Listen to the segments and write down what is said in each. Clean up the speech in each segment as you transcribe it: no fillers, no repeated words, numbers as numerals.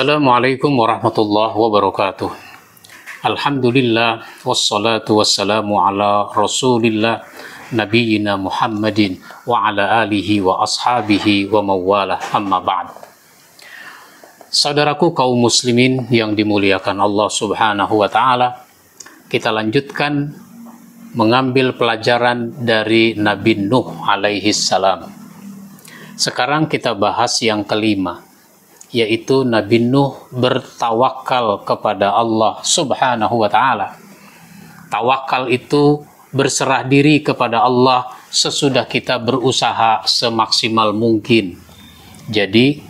Assalamualaikum warahmatullahi wabarakatuh. Alhamdulillah wassalatu wassalamu ala rasulillah nabiyina Muhammadin wa ala alihi wa ashabihi wa mawalah, amma ba'd. Saudaraku kaum muslimin yang dimuliakan Allah subhanahu wa ta'ala, kita lanjutkan mengambil pelajaran dari Nabi Nuh alaihi salam. Sekarang kita bahas yang kelima, yaitu Nabi Nuh bertawakal kepada Allah subhanahu wa ta'ala. Tawakal itu berserah diri kepada Allah sesudah kita berusaha semaksimal mungkin. Jadi,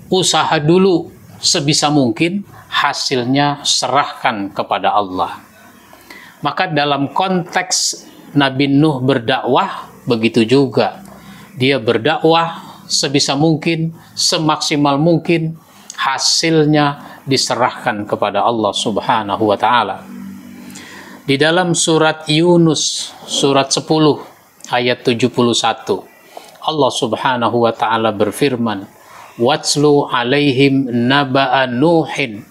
usaha dulu sebisa mungkin, hasilnya serahkan kepada Allah. Maka dalam konteks Nabi Nuh berdakwah, begitu juga. Dia berdakwah sebisa mungkin, semaksimal mungkin, hasilnya diserahkan kepada Allah subhanahu wa ta'ala. Di dalam surat Yunus, surat 10, ayat 71, Allah subhanahu wa ta'ala berfirman, "Watslu alaihim naba'a Nuhin,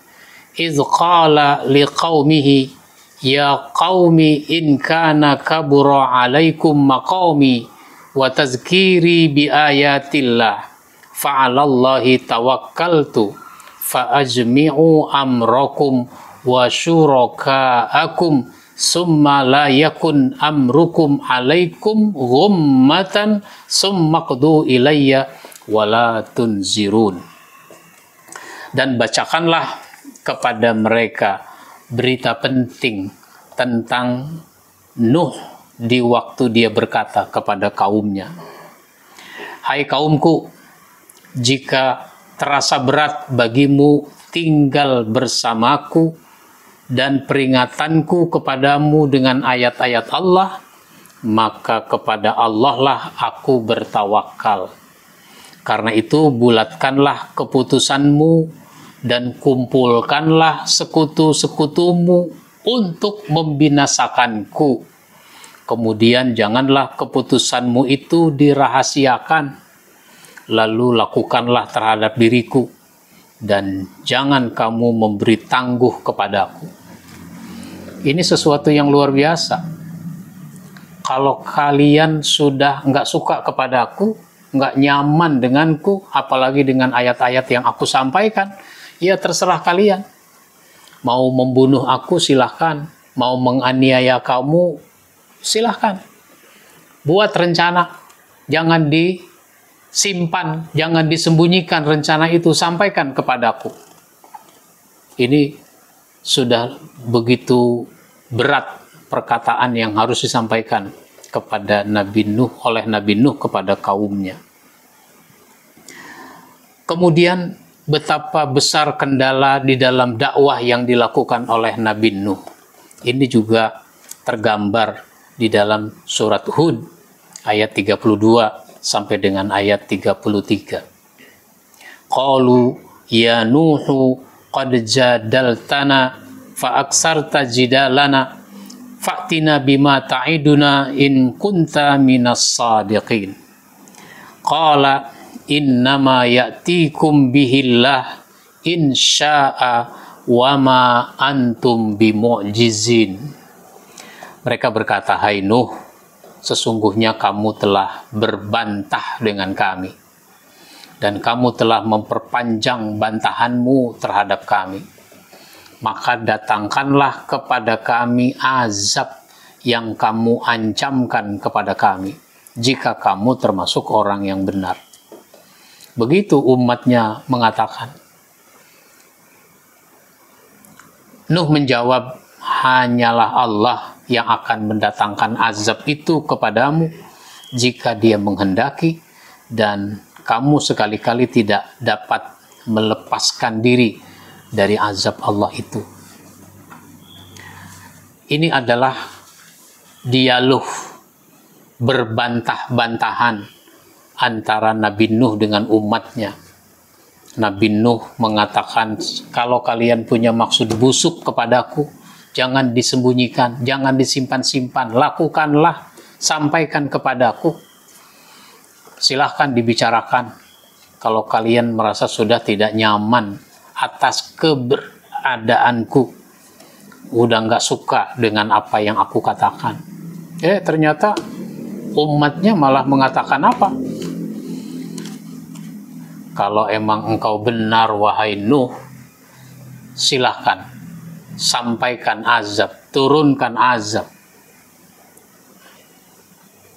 idh qala liqaumihi, ya qaumi in kana kabura alaikum maqami, wa tazkiri bi ayatillah fa'alallahi tawakkaltu fa'ajmi'u amrakum wa syuraka'akum summa la yakun amrukum alaikum ghummatan summa qdu ilayya wa la tunzirun." Dan bacakanlah kepada mereka berita penting tentang Nuh di waktu dia berkata kepada kaumnya, "Hai kaumku, jika terasa berat bagimu tinggal bersamaku dan peringatanku kepadamu dengan ayat-ayat Allah, maka kepada Allah lah aku bertawakal. Karena itu bulatkanlah keputusanmu dan kumpulkanlah sekutu-sekutumu untuk membinasakanku. Kemudian janganlah keputusanmu itu dirahasiakan, lalu lakukanlah terhadap diriku, dan jangan kamu memberi tangguh kepadaku." Ini sesuatu yang luar biasa. Kalau kalian sudah nggak suka kepadaku, nggak nyaman denganku, apalagi dengan ayat-ayat yang aku sampaikan, ya terserah kalian. Mau membunuh aku silahkan, mau menganiaya kamu silahkan. Buat rencana, jangan disimpan, jangan disembunyikan rencana itu, sampaikan kepadaku. Ini sudah begitu berat perkataan yang harus disampaikan kepada Nabi Nuh, oleh Nabi Nuh kepada kaumnya. Kemudian betapa besar kendala di dalam dakwah yang dilakukan oleh Nabi Nuh. Ini juga tergambar di dalam surat Hud ayat 32 sampai dengan ayat 33. Qalu ya Nuhu qad jadaltana fa aksarta jidalana fa'tina bima ta'iduna in kunta minas sadiqin. Qala innama ya'tikum bihillah in sya'a wa ma antum bimu'jizin. Mereka berkata, "Hai Nuh, sesungguhnya kamu telah berbantah dengan kami, dan kamu telah memperpanjang bantahanmu terhadap kami. Maka datangkanlah kepada kami azab yang kamu ancamkan kepada kami, jika kamu termasuk orang yang benar." Begitu umatnya mengatakan. Nuh menjawab, "Hanyalah Allah yang akan mendatangkan azab itu kepadamu jika dia menghendaki, dan kamu sekali-kali tidak dapat melepaskan diri dari azab Allah itu." Ini adalah dialog berbantah-bantahan antara Nabi Nuh dengan umatnya. Nabi Nuh mengatakan, "Kalau kalian punya maksud busuk kepadaku, jangan disembunyikan, jangan disimpan-simpan, lakukanlah, sampaikan kepadaku. Silahkan dibicarakan. Kalau kalian merasa sudah tidak nyaman atas keberadaanku, udah nggak suka dengan apa yang aku katakan. Ternyata umatnya malah mengatakan apa? Kalau emang engkau benar wahai Nuh, silahkan sampaikan azab, turunkan azab.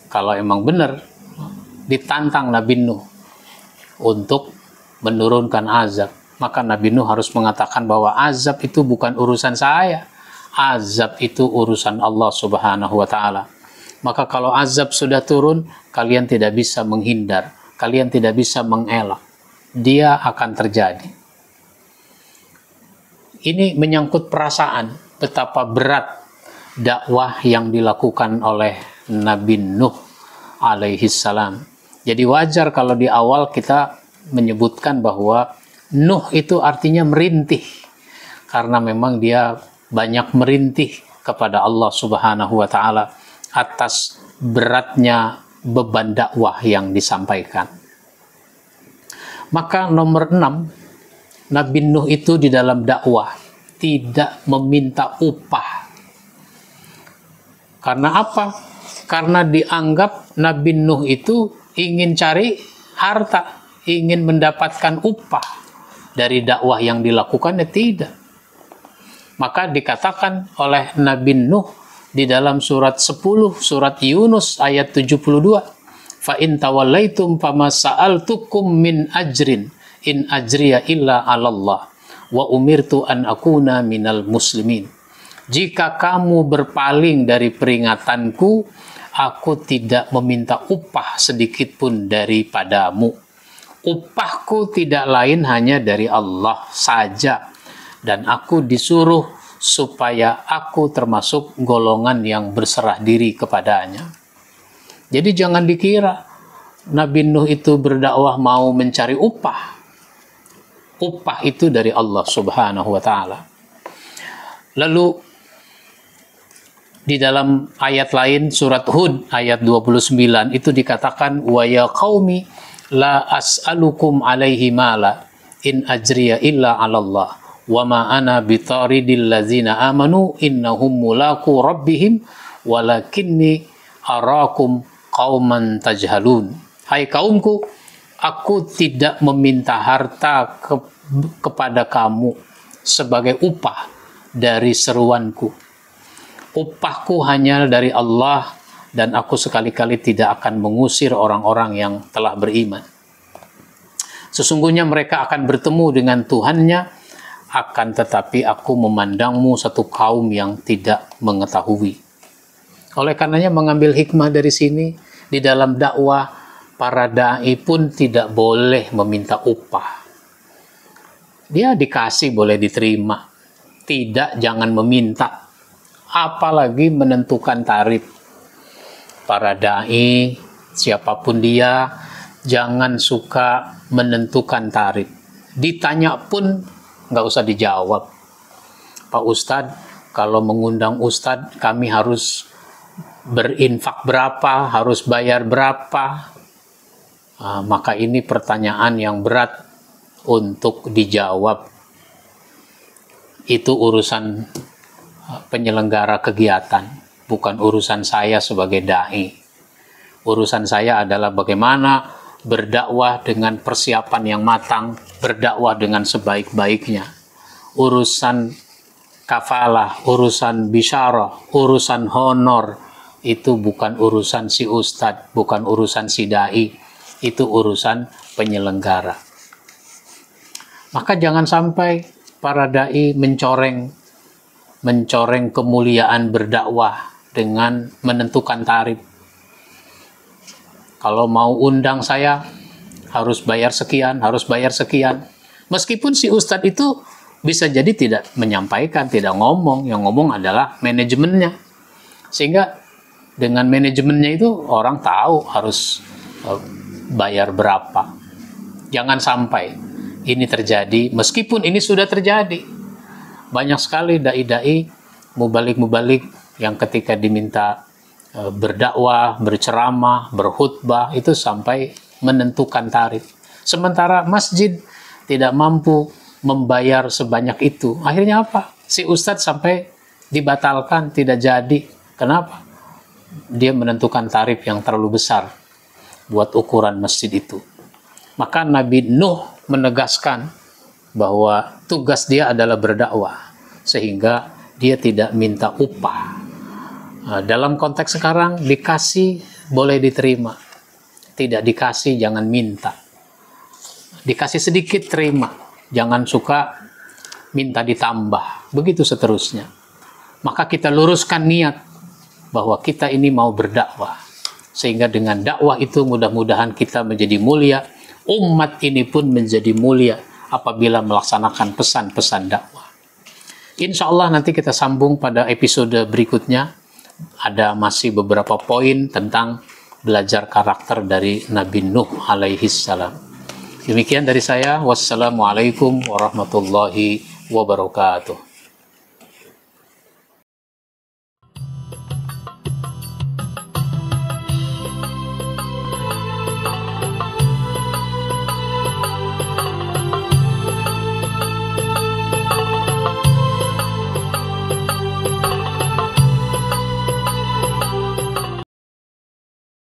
Kalau emang benar, ditantang Nabi Nuh untuk menurunkan azab, maka Nabi Nuh harus mengatakan bahwa azab itu bukan urusan saya, azab itu urusan Allah Subhanahu wa Ta'ala. Maka kalau azab sudah turun, kalian tidak bisa menghindar, kalian tidak bisa mengelak, dia akan terjadi. Ini menyangkut perasaan, betapa berat dakwah yang dilakukan oleh Nabi Nuh alaihi salam. Jadi wajar kalau di awal kita menyebutkan bahwa Nuh itu artinya merintih, karena memang dia banyak merintih kepada Allah Subhanahu wa Ta'ala atas beratnya beban dakwah yang disampaikan. Maka nomor 6, Nabi Nuh itu di dalam dakwah tidak meminta upah. Karena apa? Karena dianggap Nabi Nuh itu ingin cari harta, ingin mendapatkan upah dari dakwah yang dilakukannya. Tidak. Maka dikatakan oleh Nabi Nuh di dalam surat 10, surat Yunus ayat 72, fa in tawallaitum fama sa'altukum min ajrin in ajriya illa 'alallah wa umirtu an akuna minal muslimin. Jika kamu berpaling dari peringatanku, aku tidak meminta upah sedikit pun daripadamu. Upahku tidak lain hanya dari Allah saja, dan aku disuruh supaya aku termasuk golongan yang berserah diri kepadanya. Jadi jangan dikira Nabi Nuh itu berdakwah mau mencari upah. Upah itu dari Allah Subhanahu wa Ta'ala. Lalu di dalam ayat lain surat Hud ayat 29 itu dikatakan, wa ya qaumi la as'alukum alaihi mala in ajriya illa 'alallah wa ma ana bitaridil ladzina amanu innahum mulaqu rabbihim walakinni arakum qauman tajhalun. Hai kaumku, aku tidak meminta harta kepada kamu sebagai upah dari seruanku. Upahku hanya dari Allah, dan aku sekali-kali tidak akan mengusir orang-orang yang telah beriman. Sesungguhnya mereka akan bertemu dengan Tuhannya, akan tetapi aku memandangmu satu kaum yang tidak mengetahui. Oleh karenanya mengambil hikmah dari sini, di dalam dakwah para da'i pun tidak boleh meminta upah. Dia dikasih boleh diterima, tidak jangan meminta. Apalagi menentukan tarif. Para da'i, siapapun dia, jangan suka menentukan tarif. Ditanya pun nggak usah dijawab. Pak Ustadz, kalau mengundang Ustadz, kami harus berinfak berapa, harus bayar berapa? Maka ini pertanyaan yang berat untuk dijawab. Itu urusan penyelenggara kegiatan, bukan urusan saya sebagai da'i. Urusan saya adalah bagaimana berdakwah dengan persiapan yang matang, berdakwah dengan sebaik-baiknya. Urusan kafalah, urusan bisyarah, urusan honor, itu bukan urusan si ustadz, bukan urusan si da'i, itu urusan penyelenggara. Maka jangan sampai para da'i mencoreng kemuliaan berdakwah dengan menentukan tarif. Kalau mau undang saya, harus bayar sekian, harus bayar sekian. Meskipun si ustadz itu bisa jadi tidak menyampaikan, tidak ngomong, yang ngomong adalah manajemennya. Sehingga dengan manajemennya itu orang tahu harus bayar berapa. Jangan sampai ini terjadi, meskipun ini sudah terjadi. Banyak sekali da'i-da'i, mubalik-mubalik yang ketika diminta berdakwah, berceramah, berkhutbah, itu sampai menentukan tarif. Sementara masjid tidak mampu membayar sebanyak itu. Akhirnya apa? Si ustadz sampai dibatalkan, tidak jadi. Kenapa? Dia menentukan tarif yang terlalu besar buat ukuran masjid itu. Maka Nabi Nuh menegaskan bahwa tugas dia adalah berdakwah, sehingga dia tidak minta upah. Dalam konteks sekarang, dikasih boleh diterima, tidak dikasih jangan minta. Dikasih sedikit terima, jangan suka minta ditambah, begitu seterusnya. Maka kita luruskan niat bahwa kita ini mau berdakwah, sehingga dengan dakwah itu mudah-mudahan kita menjadi mulia, umat ini pun menjadi mulia apabila melaksanakan pesan-pesan dakwah. Insya Allah nanti kita sambung pada episode berikutnya. Ada masih beberapa poin tentang belajar karakter dari Nabi Nuh alaihi salam. Demikian dari saya. Wassalamualaikum warahmatullahi wabarakatuh.